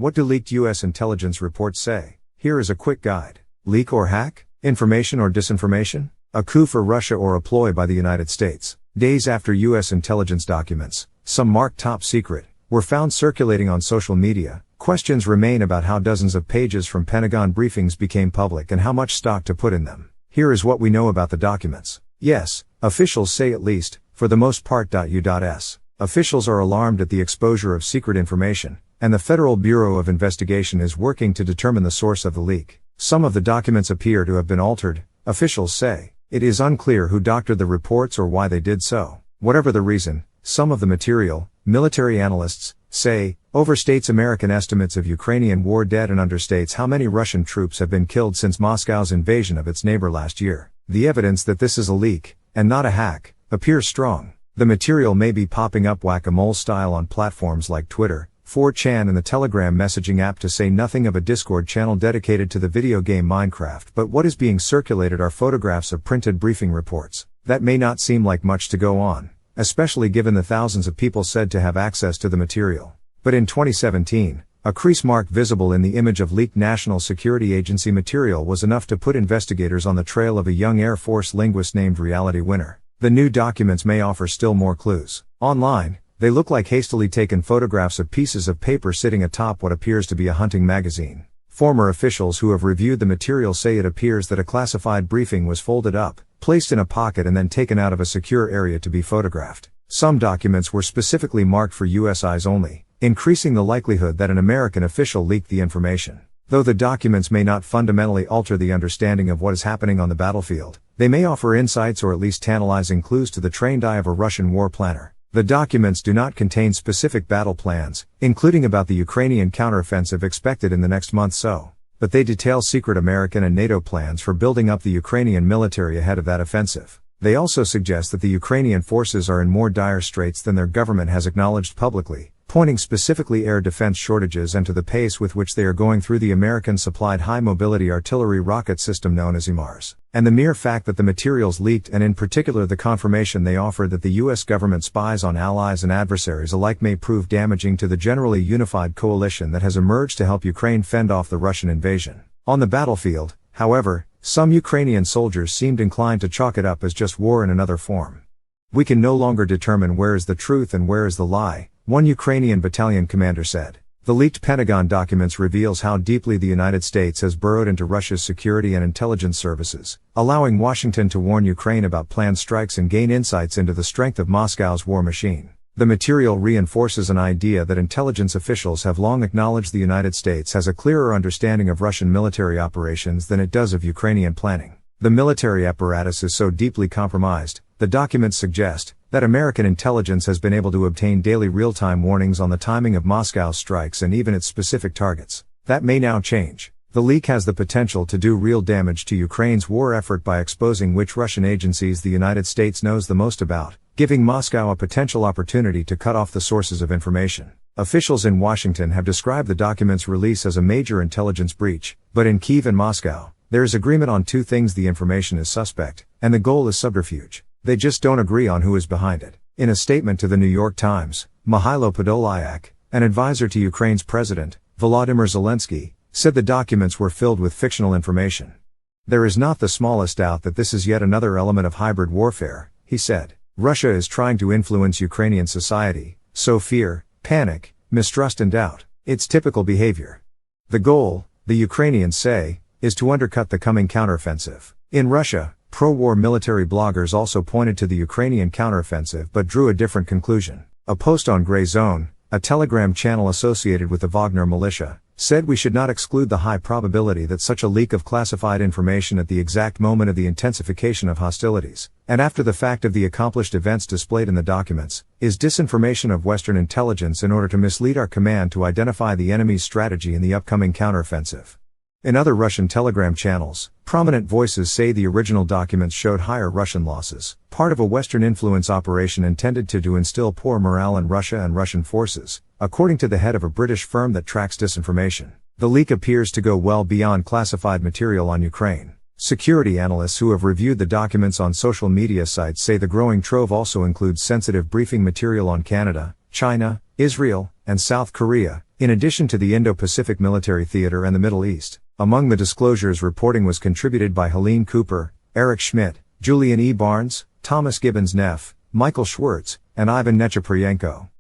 What do leaked U.S. intelligence reports say? Here is a quick guide. Leak or hack? Information or disinformation? A coup for Russia or a ploy by the United States? Days after U.S. intelligence documents, some marked top secret, were found circulating on social media, questions remain about how dozens of pages from Pentagon briefings became public and how much stock to put in them. Here is what we know about the documents. Yes, officials say at least, for the most part. U.S. officials are alarmed at the exposure of secret information, and the Federal Bureau of Investigation is working to determine the source of the leak. Some of the documents appear to have been altered, officials say. It is unclear who doctored the reports or why they did so. Whatever the reason, some of the material, military analysts say, overstates American estimates of Ukrainian war dead and understates how many Russian troops have been killed since Moscow's invasion of its neighbor last year. The evidence that this is a leak, and not a hack, appears strong. The material may be popping up whack-a-mole style on platforms like Twitter, 4chan and the Telegram messaging app, to say nothing of a Discord channel dedicated to the video game Minecraft. But what is being circulated are photographs of printed briefing reports. That may not seem like much to go on, especially given the thousands of people said to have access to the material. But in 2017, a crease mark visible in the image of leaked National Security Agency material was enough to put investigators on the trail of a young Air Force linguist named Reality Winner. The new documents may offer still more clues. Online, they look like hastily taken photographs of pieces of paper sitting atop what appears to be a hunting magazine. Former officials who have reviewed the material say it appears that a classified briefing was folded up, placed in a pocket and then taken out of a secure area to be photographed. Some documents were specifically marked for U.S. eyes only, increasing the likelihood that an American official leaked the information. Though the documents may not fundamentally alter the understanding of what is happening on the battlefield, they may offer insights or at least tantalizing clues to the trained eye of a Russian war planner. The documents do not contain specific battle plans, including about the Ukrainian counteroffensive expected in the next month so, but they detail secret American and NATO plans for building up the Ukrainian military ahead of that offensive. They also suggest that the Ukrainian forces are in more dire straits than their government has acknowledged publicly, pointing specifically air defense shortages and to the pace with which they are going through the American-supplied high-mobility artillery rocket system known as HIMARS. And the mere fact that the materials leaked, and in particular the confirmation they offer that the U.S. government spies on allies and adversaries alike, may prove damaging to the generally unified coalition that has emerged to help Ukraine fend off the Russian invasion. On the battlefield, however, some Ukrainian soldiers seemed inclined to chalk it up as just war in another form. We can no longer determine where is the truth and where is the lie, one Ukrainian battalion commander said. The leaked Pentagon documents reveals how deeply the United States has burrowed into Russia's security and intelligence services, allowing Washington to warn Ukraine about planned strikes and gain insights into the strength of Moscow's war machine. The material reinforces an idea that intelligence officials have long acknowledged the United States has a clearer understanding of Russian military operations than it does of Ukrainian planning. The military apparatus is so deeply compromised, the documents suggest, that American intelligence has been able to obtain daily real-time warnings on the timing of Moscow's strikes and even its specific targets. That may now change. The leak has the potential to do real damage to Ukraine's war effort by exposing which Russian agencies the United States knows the most about, giving Moscow a potential opportunity to cut off the sources of information. Officials in Washington have described the document's release as a major intelligence breach, but in Kyiv and Moscow, there is agreement on two things: the information is suspect, and the goal is subterfuge. They just don't agree on who is behind it. In a statement to the New York Times, Mihailo Podolyak, an advisor to Ukraine's president, Volodymyr Zelensky, said the documents were filled with fictional information. There is not the smallest doubt that this is yet another element of hybrid warfare, he said. Russia is trying to influence Ukrainian society, sow fear, panic, mistrust and doubt. It's typical behavior. The goal, the Ukrainians say, is to undercut the coming counteroffensive. In Russia, pro-war military bloggers also pointed to the Ukrainian counteroffensive but drew a different conclusion. A post on Grey Zone, a Telegram channel associated with the Wagner militia, said we should not exclude the high probability that such a leak of classified information at the exact moment of the intensification of hostilities, and after the fact of the accomplished events displayed in the documents, is disinformation of Western intelligence in order to mislead our command to identify the enemy's strategy in the upcoming counteroffensive. In other Russian Telegram channels, prominent voices say the original documents showed higher Russian losses, part of a Western influence operation intended to instill poor morale in Russia and Russian forces, according to the head of a British firm that tracks disinformation. The leak appears to go well beyond classified material on Ukraine. Security analysts who have reviewed the documents on social media sites say the growing trove also includes sensitive briefing material on Canada, China, Israel, and South Korea, In addition to the Indo-Pacific Military Theater and the Middle East, among the disclosures reporting was contributed by Helene Cooper, Eric Schmidt, Julian E. Barnes, Thomas Gibbons Neff, Michael Schwartz, and Ivan Nechepryenko.